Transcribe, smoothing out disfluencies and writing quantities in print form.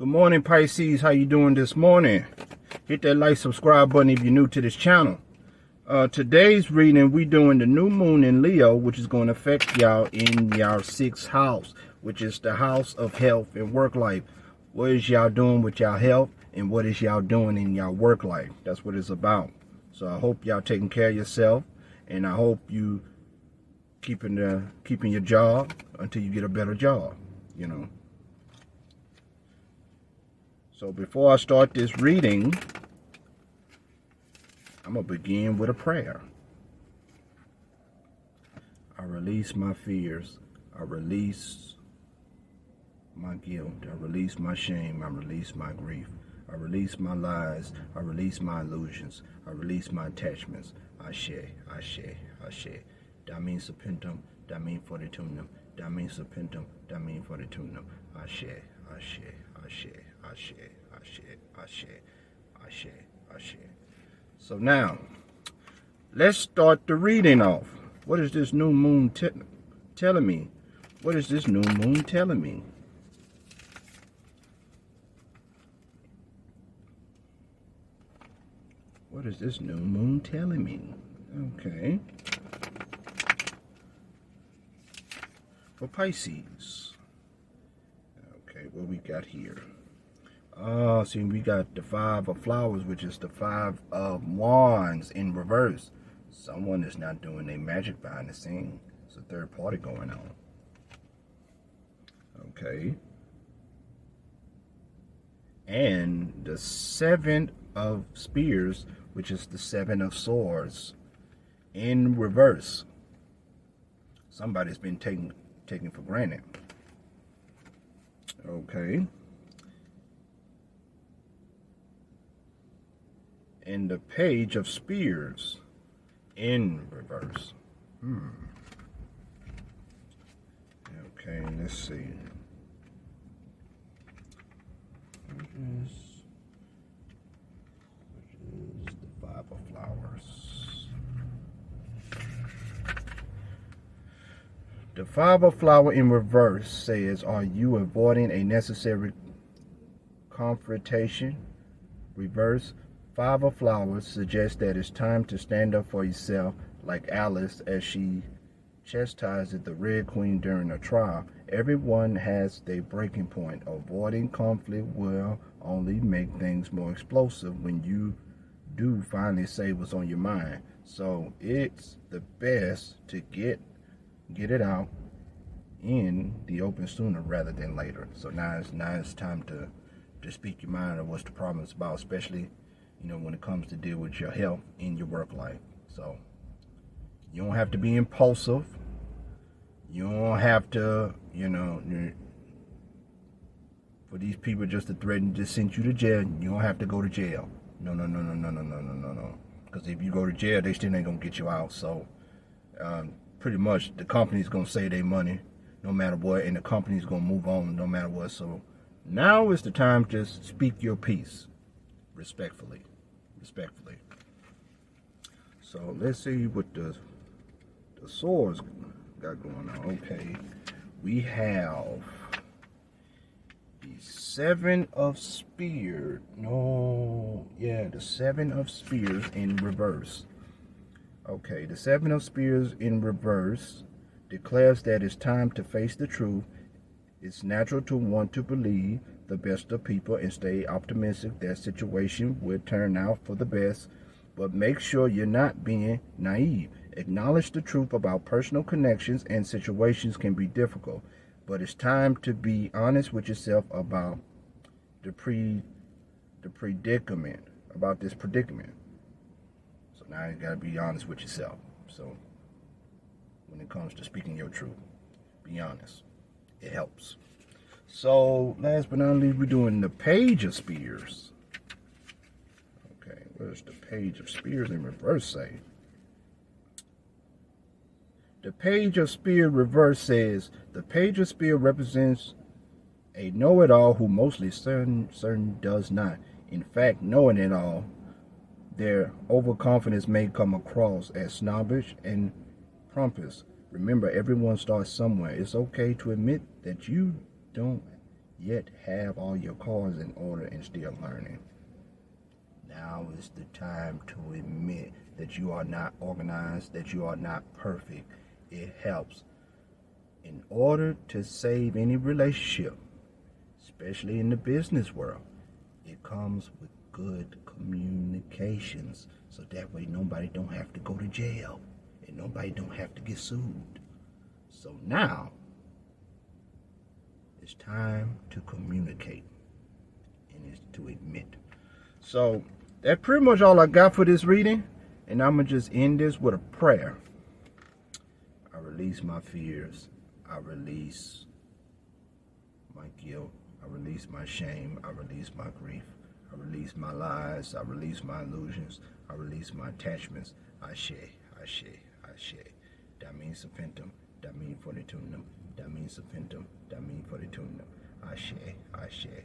Good morning, Pisces. How you doing this morning? Hit that like, subscribe button if you're new to this channel. Today's reading, we doing the new moon in Leo, which is going to affect y'all in y'all 6th house, which is the house of health and work life. What is y'all doing with y'all health, and what is y'all doing in y'all work life? That's what it's about. So I hope y'all taking care of yourself, and I hope you keeping your job until you get a better job, you know. So before I start this reading, I'm going to begin with a prayer. I release my fears. I release my guilt. I release my shame. I release my grief. I release my lies. I release my illusions. I release my attachments. Ashe, Ashe, Ashe. Damin Serpentum, Damin Fortitunem, Damin Serpentum, Damin Fortitunem. Ashe, Ashe, Ashe, Ashe, Ashe, Ashe, Ashe, Ashe. So now, let's start the reading off. What is this new moon telling me? What is this new moon telling me? What is this new moon telling me? Okay. For Pisces. Okay, what we got here? See, we got the 5 of flowers, which is the 5 of wands in reverse. Someone is not doing their magic behind the scene. It's a third party going on. Okay. And the 7 of spears, which is the 7 of swords in reverse. Somebody's been taken for granted. Okay. And the page of spears in reverse. Okay, let's see. Which is the 5 of flowers. The 5 of flower in reverse says, are you avoiding a necessary confrontation? Reverse. 5 of flowers suggests that it's time to stand up for yourself, like Alice as she chastises the Red Queen during a trial. Everyone has their breaking point. Avoiding conflict will only make things more explosive when you do finally say what's on your mind. So it's the best to get it out in the open sooner rather than later. So now it's time to speak your mind of what's the problem is about, especially when it comes to deal with your health in your work life. So you don't have to be impulsive. You don't have to, for these people just to threaten to send you to jail. You don't have to go to jail. No. Because if you go to jail, they still ain't going to get you out. So pretty much the company's going to save their money no matter what, and the company's going to move on no matter what. So now is the time to speak your piece respectfully. So let's see what the swords got going on. Okay, we have the 7 of spears. The 7 of spears in reverse. Okay, the 7 of spears in reverse declares that it's time to face the truth. It's natural to want to believe the best of people and stay optimistic that situation will turn out for the best, but make sure you're not being naive. Acknowledge the truth about personal connections and situations can be difficult, but it's time to be honest with yourself about this predicament. So now you gotta be honest with yourself. So when it comes to speaking your truth, be honest. It helps. So, last but not least, we're doing the page of spears. Okay, what does the page of spears in reverse say? The page of spear reverse says, the page of spear represents a know-it-all who mostly certain does not. In fact, knowing it all, their overconfidence may come across as snobbish and pompous. Remember, everyone starts somewhere. It's okay to admit that you don't yet have all your cards in order and still learning. Now is the time to admit that you are not organized, that you are not perfect. It helps. In order to save any relationship, especially in the business world, it comes with good communications, so that way nobody don't have to go to jail and nobody don't have to get sued. So now it's time to communicate, and it's to admit. So that's pretty much all I got for this reading, and I'm gonna just end this with a prayer. I release my fears. I release my guilt. I release my shame. I release my grief. I release my lies. I release my illusions. I release my attachments. Ashe, Ashe, Ashe. That means Saphentum. That means for the tunum. That means Saphentum. That means for the tunum. Ashe, Ashe.